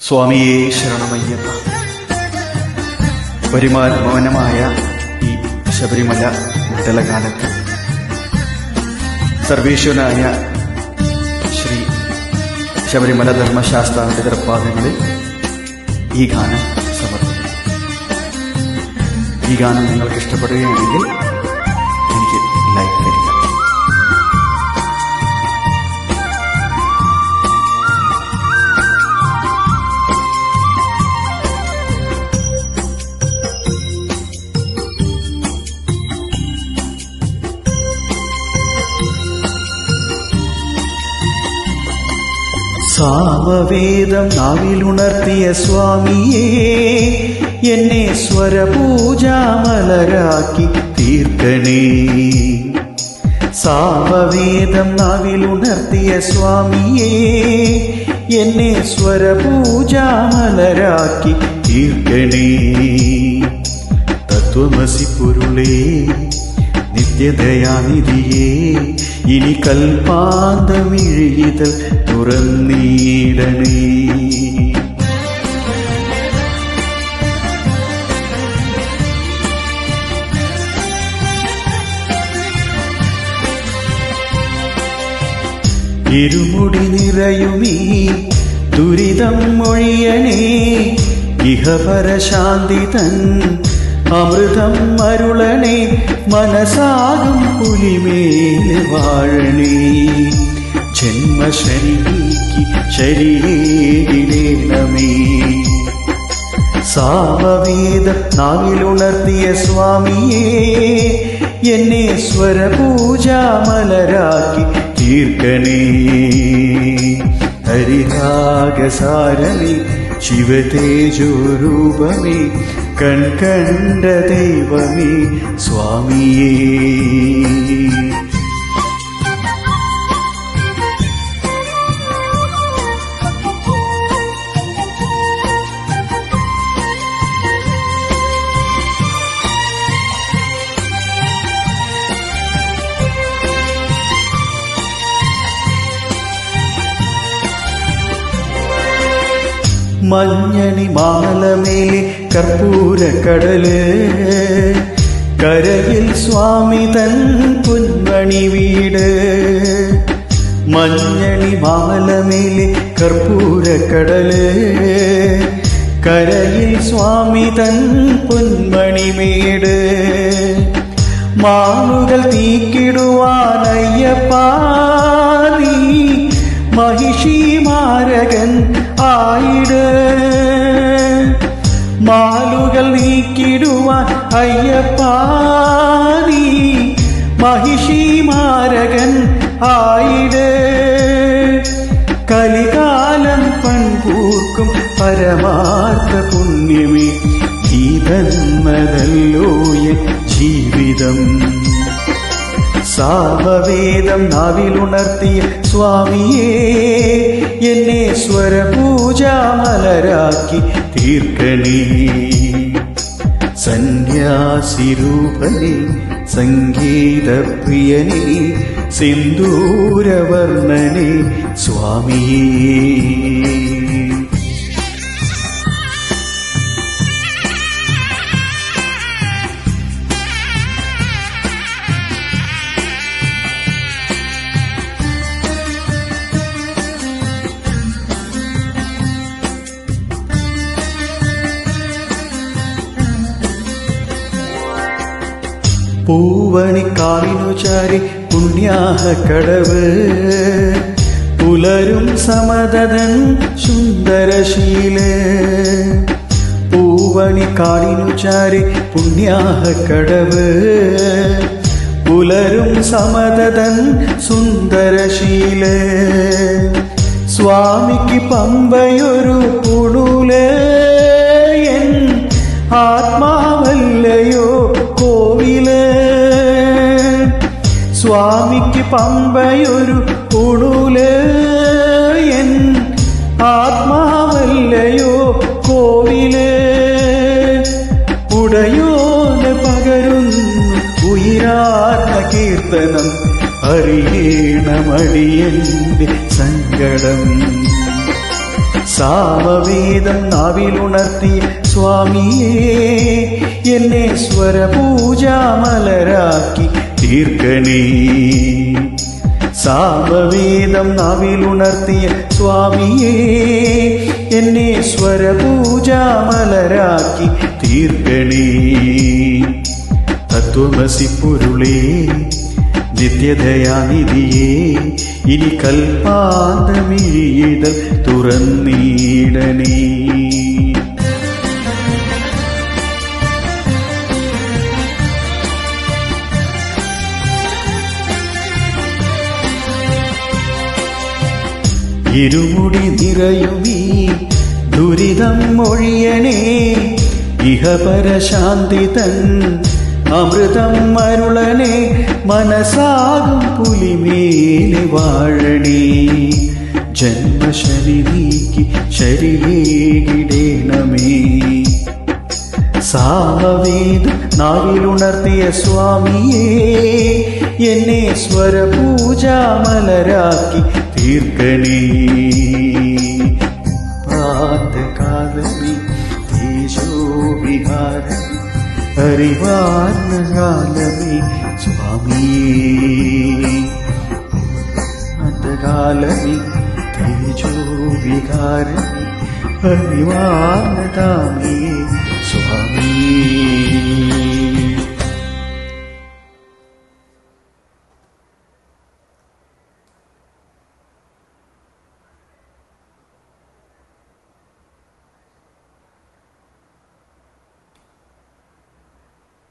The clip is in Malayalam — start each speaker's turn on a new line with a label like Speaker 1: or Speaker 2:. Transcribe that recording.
Speaker 1: സ്വാമിയേ ശരണമയ്യപ്പ. പരിമൗനമായ ഈ ശബരിമല വിട്ടലകാലത്ത് സർവേശ്വരനായ ശ്രീ ശബരിമല ധർമ്മശാസ്താവിന്റെ തൃപ്പാദങ്ങളിൽ ഈ ഗാനം സമർപ്പിക്കും. ഈ ഗാനം നിങ്ങൾക്ക് ഇഷ്ടപ്പെടുകയാണെങ്കിൽ എനിക്ക് ലൈക്ക് തരിക. സാമവേദം നാവിലുണർത്തിയ സ്വാമിയേ, എന്നെ സ്വരപൂജാമലരാക്കി തീർക്കണേ. സാമവേദം നാവിലുണർത്തിയ സ്വാമിയേ, എന്നെ സ്വരപൂജാമലരാക്കി തീർക്കണേ. തത്വമസി പൊരുളേ, നിത്യദയാനിധിയേ, ഇനി കൽപ്പാന്തമിഴിതൽ തുറന്നീടണേ. ഇരുമുടി നിറയുമീ ദുരിതം മൊഴിയണേ. ഇഹപരശാന്തി തൻ അമൃതം അരുളണേ. മനസാകും പുലിമേലെ വാഴണേ. ജന്മശരീക്ക് ശരീരമേ. സാമവേദ നാവിലുണർത്തിയ സ്വാമിയേ, എന്നെ സ്വരപൂജാമലരാക്കി തീർക്കണേ. ഹരിരാഗസാരമേ, ശിവതേജോരൂപമേ, കൺകണ്ട ദൈവമേ സ്വാമിയേ. മഞ്ഞണി മാലമേലെ കർപ്പൂരക്കടല്, കരയിൽ സ്വാമി തൻ പൊന്മണി വീട്. മഞ്ഞണി മാലമേലെ കർപ്പൂരക്കടല്, കരയിൽ സ്വാമി തൻ പൊന്മണി വീട്. മാനുകൾ തീക്കിടുവാനയ്യപ്പാ, നീ മഹിഷി മാരകൻ ആയിട്. മാലുകൾ നീക്കിടുവാൻ അയ്യപ്പാ, നീ മഹിഷി മാരകൻ ആയിട്. കലികാലം പൺകൂർക്കും പരമാർത്ഥ പുണ്യമേ, ഈ തന്മതല്ലോ എൻ ജീവിതം. സാമവേദം നാവിലുണർത്തിയ സ്വാമിയേ, എന്നെ സ്വരപൂജാമലരാക്കി തീർക്കണേ. സന്യാസിരൂപനേ, സംഗീതപ്രിയനേ, സിന്ദൂരവർണ്ണനേ സ്വാമിയേ. പൂവണിക്കാവിനു ചാരി പുണ്യാഹക്കടവ്, പുലരും സമതൻ സുന്ദരശീല്. പൂവണിക്കാടിനു ചാരി പുണ്യാഹക്കടവ്, പുലരും സമതൻ സുന്ദരശീല്. സ്വാമിക്ക് പമ്പയൊരു പുണുല്, എൻ ആത്മാവല്ലയോ കോവില്. സ്വാമിക്ക് പമ്പയൊരു പുണുല്, എൻ ആത്മാവല്ലയോ കോവില്. ഉടയോന് പകരുന്നു ഉയരാത്ത കീർത്തനം, അറിയണമടിയന്റെ സങ്കടം.
Speaker 2: സാമവേദം നാവിലുണർത്തിയ സ്വാമിയേ എന്നെ സ്വരപൂജാമലരാക്കി തീർക്കണേ. സാമവേദം നാവിലുണർത്തിയ സ്വാമിയേ എന്നെ സ്വരപൂജാമലരാക്കി തീർക്കണേ. തത്വമസി പൊരുളേ നിത്യദയാനിധിയേ ഇനി കൽപ്പാന്തമിഴിയിടൽ തുറന്നീടണേ. ഇരുമുടി നിറയുമീ ദുരിതം ഒഴിയണേ. ഇഹപരശാന്തി തൻ അമൃതം അരുളണേ. മനസാകും പുലിമേലെ വാഴണേ. ജന്മശനി നീക്കി ശരിയേകിടേണമേ. സാമവേദം നാവിലുണർത്തിയ സ്വാമിയേ എന്നെ സ്വരപൂജാമലരാക്കി തീർക്കണേ. പ്രാതകാലമേ തേജോവിഹാരമേ അറിവാർന്നകാലമേ സ്വാമിയേ. അന്തകാലമേ തേജോവിഹാരമേ അറിവാർന്നതാമേ